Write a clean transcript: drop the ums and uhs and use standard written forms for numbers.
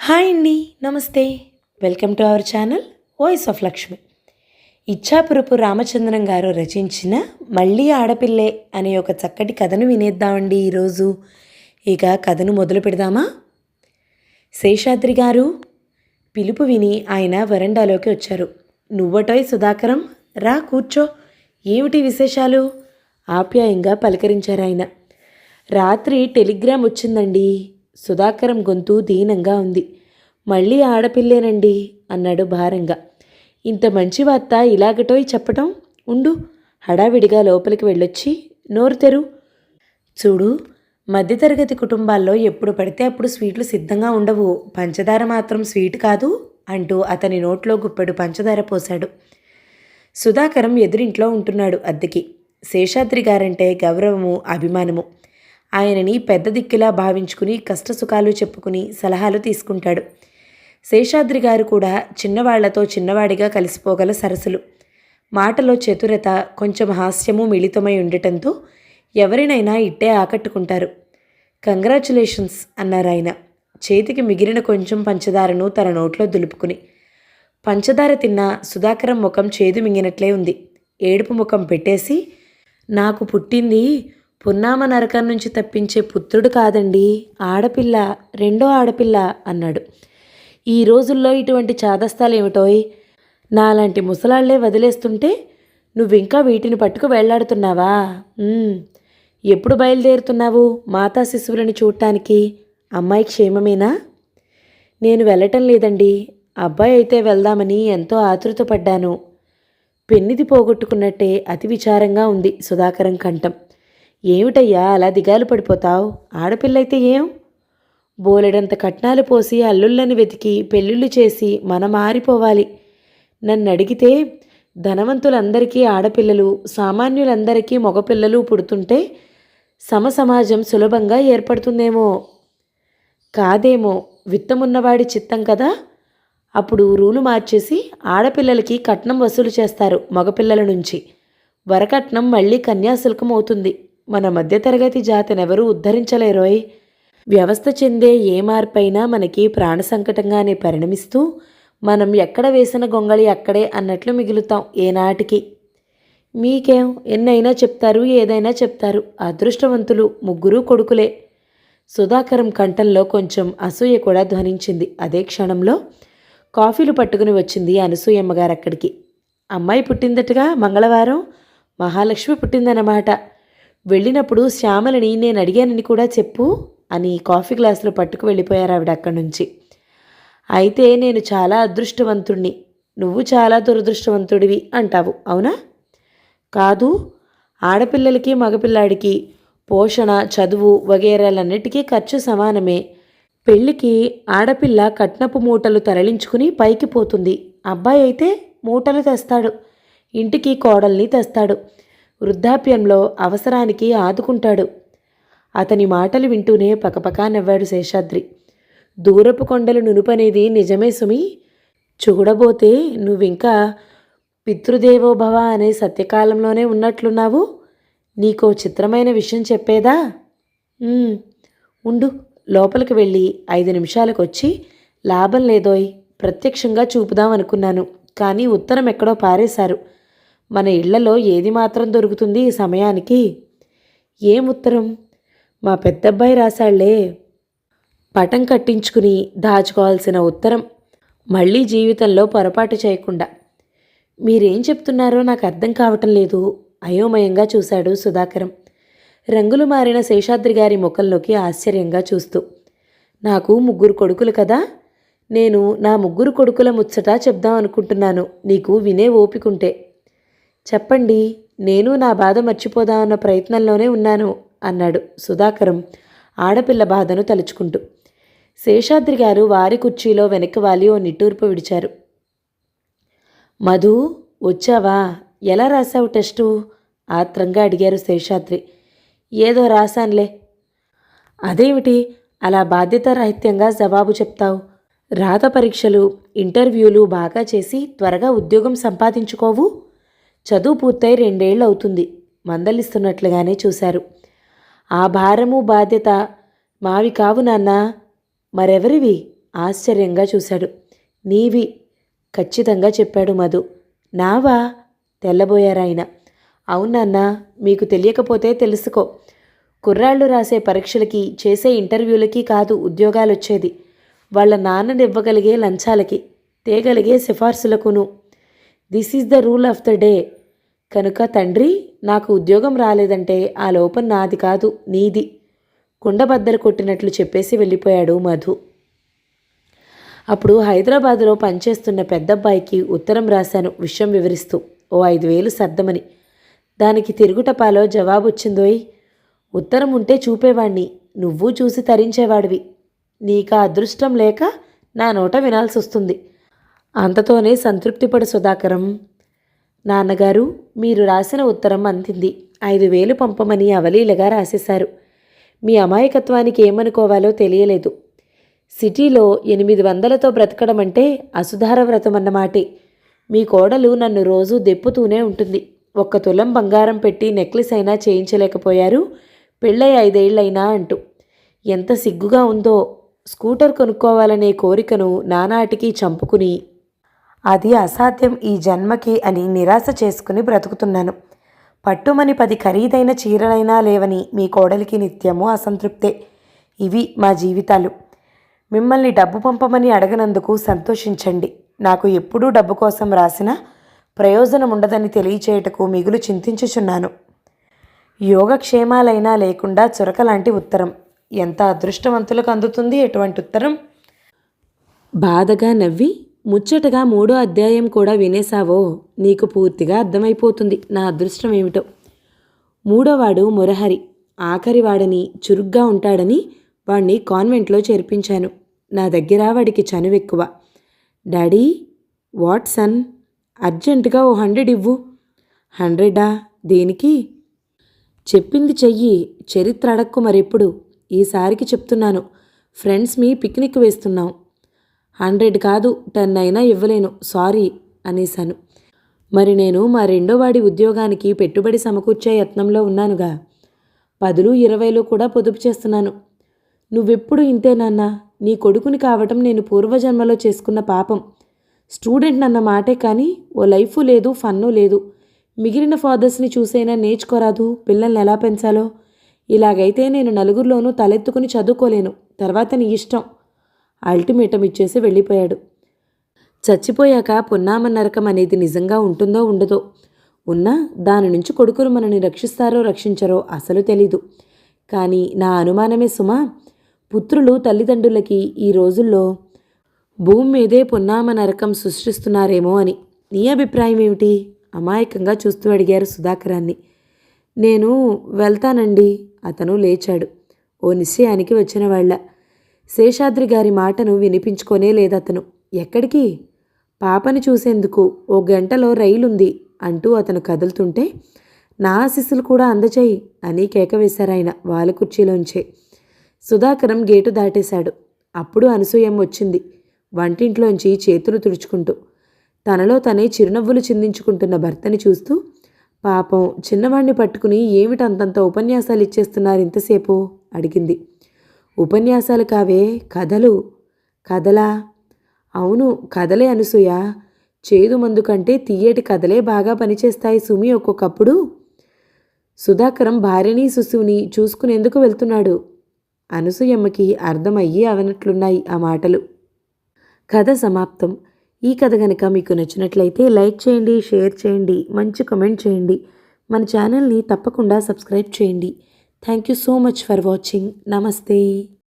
Hi అండి. నమస్తే. Welcome to our channel voice of Lakshmi. Icchapurapu Ramachandram గారు రచించిన మళ్ళీ ఆడపిల్లే అనే ఒక చక్కటి కథను వినేద్దామండి ఈరోజు. ఇక కథను మొదలు పెడదామా? శేషాద్రి గారు పిలుపు విని ఆయన వరండాలోకి వచ్చారు. నువ్వటోయ్ సుధాకరం, రా కూర్చో, ఏమిటి విశేషాలు? ఆప్యాయంగా పలకరించారు ఆయన. రాత్రి టెలిగ్రామ్ వచ్చిందండి. సుధాకరం గొంతు దీనంగా ఉంది. మళ్ళీ ఆడపిల్లేనండి అన్నాడు భారంగా. ఇంత మంచి వార్త ఇలాగటోయ్ చెప్పటం? ఉండు, హడావిడిగా లోపలికి వెళ్ళొచ్చి నోరు తెరు. చూడు, మధ్యతరగతి కుటుంబాల్లో ఎప్పుడు పడితే అప్పుడు స్వీట్లు సిద్ధంగా ఉండవు. పంచదార మాత్రం స్వీట్ కాదు అంటూ అతని నోట్లో గుప్పెడు పంచదార పోశాడు. సుధాకరం ఎదురింట్లో ఉంటున్నాడు అద్దెకి. శేషాద్రి గారంటే గౌరవము, అభిమానము. ఆయనని పెద్ద దిక్కులా భావించుకుని కష్టసుఖాలు చెప్పుకుని సలహాలు తీసుకుంటాడు. శేషాద్రి గారు కూడా చిన్నవాళ్లతో చిన్నవాడిగా కలిసిపోగల సరసులు. మాటలో చతురత, కొంచెం హాస్యము మిళితమై ఉండటంతో ఎవరినైనా ఇట్టే ఆకట్టుకుంటారు. కంగ్రాచులేషన్స్ అన్నారాయన, చేతికి మిగిలిన కొంచెం పంచదారను తన నోట్లో దులుపుకుని. పంచదార తిన్న సుధాకరం ముఖం చేదు మింగినట్లే ఉంది. ఏడుపు ముఖం పెట్టేసి, నాకు పుట్టింది పున్నామ నరకం నుంచి తప్పించే పుత్రుడు కాదండి, ఆడపిల్ల, రెండో ఆడపిల్ల అన్నాడు. ఈ రోజుల్లో ఇటువంటి చాదస్తాలేమిటోయ్? నాలాంటి ముసలాళ్లే వదిలేస్తుంటే నువ్వింకా వీటిని పట్టుకు వెళ్లాడుతున్నావా? ఎప్పుడు బయలుదేరుతున్నావు మాతా శిశువులని చూడటానికి? అమ్మాయి క్షేమమేనా? నేను వెళ్ళటం లేదండి. అబ్బాయి అయితే వెళ్దామని ఎంతో ఆతృతపడ్డాను. పెన్నిది పోగొట్టుకున్నట్టే అతి విచారంగా ఉంది సుధాకరం కంఠం. ఏమిటయ్యా అలా దిగాలు పడిపోతావు? ఆడపిల్లయితే ఏం? బోలెడంత కట్నాలు పోసి అల్లుళ్ళని వెతికి పెళ్ళిళ్ళు చేసి మనం మారిపోవాలి. నన్ను అడిగితే ధనవంతులందరికీ ఆడపిల్లలు, సామాన్యులందరికీ మగపిల్లలు పుడుతుంటే సమసమాజం సులభంగా ఏర్పడుతుందేమో. కాదేమో, విత్తమున్నవాడి చిత్తం కదా. అప్పుడు రూలు మార్చేసి ఆడపిల్లలకి కట్నం వసూలు చేస్తారు మగపిల్లల నుంచి. వరకట్నం మళ్ళీ కన్యాశుల్కం అవుతుంది. మన మధ్యతరగతి జాతినెవరూ ఉద్ధరించలేరోయ్. వ్యవస్థ చెందే ఏ మార్పైనా మనకి ప్రాణ సంకటంగానే పరిణమిస్తూ మనం ఎక్కడ వేసిన గొంగళి అక్కడే అన్నట్లు మిగులుతాం ఏనాటికి. మీకేం, ఎన్నైనా చెప్తారు, ఏదైనా చెప్తారు. అదృష్టవంతులు, ముగ్గురు కొడుకులే. సుధాకరం కంఠంలో కొంచెం అసూయ కూడా ధ్వనించింది. అదే క్షణంలో కాఫీలు పట్టుకుని వచ్చింది అనసూయమ్మగారు అక్కడికి. అమ్మాయి పుట్టిందటగా మంగళవారం. మహాలక్ష్మి పుట్టిందన్నమాట. వెళ్ళినప్పుడు శ్యామలని నేను అడిగానని కూడా చెప్పు అని కాఫీ గ్లాసులో పట్టుకు వెళ్ళిపోయారు ఆవిడ అక్కడి నుంచి. అయితే నేను చాలా అదృష్టవంతుణ్ణి, నువ్వు చాలా దురదృష్టవంతుడివి అంటావు, అవునా? కాదు, ఆడపిల్లలకి మగపిల్లాడికి పోషణ, చదువు వగేరాలన్నిటికీ ఖర్చు సమానమే. పెళ్ళికి ఆడపిల్ల కట్నపు మూటలు తరలించుకుని పైకి పోతుంది. అబ్బాయి అయితే మూటలు తెస్తాడు, ఇంటికి కోడల్ని తెస్తాడు, వృద్ధాప్యంలో అవసరానికి ఆదుకుంటాడు. అతని మాటలు వింటూనే పకపకా నవ్వాడు శేషాద్రి. దూరపు కొండలు నునుపనేది నిజమే సుమి. చూడబోతే నువ్వింకా పితృదేవోభవ అనే సత్యకాలంలోనే ఉన్నట్లున్నావు. నీకో చిత్రమైన విషయం చెప్పేదా? ఉండు, లోపలికి వెళ్ళి 5 నిమిషాలకు వచ్చి లాభం లేదోయ్, ప్రత్యక్షంగా చూపుదాం అనుకున్నాను, కానీ ఉత్తరం ఎక్కడో పారేశారు. మన ఇళ్లలో ఏది మాత్రం దొరుకుతుంది ఈ సమయానికి? ఏం ఉత్తరం? మా పెద్దబ్బాయి రాశాళ్లే, పటం కట్టించుకుని దాచుకోవాల్సిన ఉత్తరం. మళ్ళీ జీవితంలో పొరపాటు చేయకుండా. మీరేం చెప్తున్నారో నాకు అర్థం కావటం లేదు. అయోమయంగా చూశాడు సుధాకరం, రంగులు మారిన శేషాద్రి గారి ముఖంలోకి ఆశ్చర్యంగా చూస్తూ. నాకు 3 కొడుకులు కదా. నేను నా 3 కొడుకుల ముచ్చట చెప్దాం అనుకుంటున్నాను, నీకు వినే ఓపికంటే. చెప్పండి, నేను నా బాధ మర్చిపోదామన్న ప్రయత్నంలోనే ఉన్నాను అన్నాడు సుధాకరం ఆడపిల్ల బాధను తలుచుకుంటూ. శేషాద్రి గారు వారి కుర్చీలో వెనక్కి వాలి ఓ నిట్టూర్పు విడిచారు. మధు, వచ్చావా? ఎలా రాశావు టెస్టు? ఆత్రంగా అడిగారు శేషాద్రి. ఏదో రాశానులే. అదేమిటి అలా బాధ్యతారాహిత్యంగా జవాబు చెప్తావు? రాత పరీక్షలు, ఇంటర్వ్యూలు బాగా చేసి త్వరగా ఉద్యోగం సంపాదించుకోవు. చదువు పూర్తయి 2 ఏళ్ళు అవుతుంది. మందలిస్తున్నట్లుగానే చూశారు. ఆ భారము బాధ్యత మావి కావు నాన్న, మరెవరివి ఆశ్చర్యంగా చూశాడు. నీవి ఖచ్చితంగా చెప్పాడు మధు. నావా? తెల్లబోయారాయన. అవునన్నా, మీకు తెలియకపోతే తెలుసుకో. కుర్రాళ్ళు రాసే పరీక్షలకి, చేసే ఇంటర్వ్యూలకి కాదు ఉద్యోగాలొచ్చేది. వాళ్ళ నాన్ననివ్వగలిగే లంచాలకి, తేగలిగే సిఫార్సులకును. This is the rule of the day. కనుక తండ్రి, నాకు ఉద్యోగం రాలేదంటే ఆ లోపం నాది కాదు, నీది. కుండబద్దలు కొట్టినట్లు చెప్పేసి వెళ్ళిపోయాడు మధు. అప్పుడు హైదరాబాదులో పనిచేస్తున్న పెద్దబ్బాయికి ఉత్తరం రాశాను విషయం వివరిస్తూ, ఓ 5,000 సర్దమని. దానికి తిరుగుటపాలో జవాబు వచ్చిందోయ్. ఉత్తరం ఉంటే చూపేవాణ్ణి, నువ్వు చూసి తరించేవాడివి. నీకా అదృష్టం లేక నా నోట వినాల్సి వస్తుంది. అంతతోనే సంతృప్తిపడు సుధాకరం. నాన్నగారు, మీరు రాసిన ఉత్తరం అందింది. 5,000 పంపమని అవలీలగా రాసేశారు. మీ అమాయకత్వానికి ఏమనుకోవాలో తెలియలేదు. సిటీలో 800తో బ్రతకడం అంటే అసుధార వ్రతం అన్నమాటే. మీ కోడలు నన్ను రోజూ దెప్పుతూనే ఉంటుంది. 1 తులం బంగారం పెట్టి నెక్లెస్ అయినా చేయించలేకపోయారు, పెళ్ళై 5 ఏళ్లైనా అంటూ. ఎంత సిగ్గుగా ఉందో. స్కూటర్ కొనుక్కోవాలనే కోరికను నానాటికి చంపుకుని, అది అసాధ్యం ఈ జన్మకి అని నిరాశ చేసుకుని బ్రతుకుతున్నాను. పట్టుమని 10 ఖరీదైన చీరలైనా లేవని మీ కోడలికి నిత్యము అసంతృప్తే. ఇవి మా జీవితాలు. మిమ్మల్ని డబ్బు పంపమని అడగనందుకు సంతోషించండి. నాకు ఎప్పుడూ డబ్బు కోసం రాసిన ప్రయోజనం ఉండదని తెలియచేయటకు మిగులు చింతించుచున్నాను. యోగక్షేమాలైనా లేకుండా చురకలాంటి ఉత్తరం. ఎంత అదృష్టవంతులకు అందుతుంది ఎటువంటి ఉత్తరం? బాధగా నవ్వి, ముచ్చటగా 3వ అధ్యాయం కూడా వినేశావో నీకు పూర్తిగా అర్థమైపోతుంది నా అదృష్టం ఏమిటో. 3వవాడు మురహరి. ఆఖరివాడని, చురుగ్గా ఉంటాడని వాణ్ణి కాన్వెంట్లో చేర్పించాను. నా దగ్గర వాడికి చనువెక్కువ. డాడీ, వాట్ సన్, అర్జెంటుగా ఓ 100 ఇవ్వు. 100ఆ? దేనికి? చెప్పింది చెయ్యి, చరిత్ర అడక్కు మరెప్పుడు. ఈసారికి చెప్తున్నాను, ఫ్రెండ్స్ మీ పిక్నిక్ వేస్తున్నాం. 100 కాదు, 10 అయినా ఇవ్వలేను, సారీ అనేశాను. మరి నేను మా 2వవాడి ఉద్యోగానికి పెట్టుబడి సమకూర్చే యత్నంలో ఉన్నానుగా. 10, 20 కూడా పొదుపు చేస్తున్నాను. నువ్వెప్పుడు ఇంతే నాన్న. నీ కొడుకుని కావటం నేను పూర్వజన్మలో చేసుకున్న పాపం. స్టూడెంట్ నన్న మాటే కానీ ఓ లైఫు లేదు, ఫన్ను లేదు. మిగిలిన ఫాదర్స్ని చూసైనా నేర్చుకోరాదు పిల్లల్ని ఎలా పెంచాలో. ఇలాగైతే నేను నలుగురిలోనూ తలెత్తుకుని చదువుకోలేను. తర్వాత నీ ఇష్టం. అల్టిమేటం ఇచ్చేసి వెళ్ళిపోయాడు. చచ్చిపోయాక పున్నామ నరకం అనేది నిజంగా ఉంటుందో ఉండదో. ఉన్నా దాని నుంచి కొడుకులు మనని రక్షిస్తారో రక్షించరో అసలు తెలీదు. కానీ నా అనుమానమే సుమా, పుత్రులు తల్లిదండ్రులకి ఈ రోజుల్లో భూమి మీదే పున్నామ నరకం సృష్టిస్తున్నారేమో అని. నీ అభిప్రాయం ఏమిటి? అమాయకంగా చూస్తూ అడిగారు సుధాకరాన్ని. నేను వెళ్తానండి. అతను లేచాడు. ఓ నిశ్చయానికి వచ్చిన వాళ్ళ. శేషాద్రి గారి మాటను వినిపించుకోనే లేదతను. ఎక్కడికి? పాపని చూసేందుకు. 1 గంటలో రైలుంది అంటూ అతను కదులుతుంటే, నా ఆశీస్సులు కూడా అందచేయి అని కేకవేశారాయన వాళ్ళ కుర్చీలోంచే. సుధాకరం గేటు దాటేశాడు. అప్పుడు అనసూయమ్మ వచ్చింది, వంటింట్లోంచి చేతులు తుడుచుకుంటూ. తనలో తనే చిరునవ్వులు చిందించుకుంటున్న భర్తని చూస్తూ, పాపం చిన్నవాణ్ణి పట్టుకుని ఏమిటంతంత ఉపన్యాసాలు ఇచ్చేస్తున్నారు ఇంతసేపు అడిగింది. ఉపన్యాసాలు కావే, కథలు. కథలా? అవును, కథలే అనసూయ. చేదు మందు కంటే తీయటి కథలే బాగా పనిచేస్తాయి సుమి ఒక్కొక్కప్పుడు. సుధాకరం భార్యని శిశువుని చూసుకునేందుకు వెళ్తున్నాడు. అనసూయమ్మకి అర్థమయ్యి అవనట్లున్నాయి ఆ మాటలు. కథ సమాప్తం. ఈ కథ కనుక మీకు నచ్చినట్లయితే లైక్ చేయండి, షేర్ చేయండి, మంచి కామెంట్ చేయండి. మన ఛానల్ని తప్పకుండా సబ్స్క్రైబ్ చేయండి. Thank you so much for watching. నమస్తే.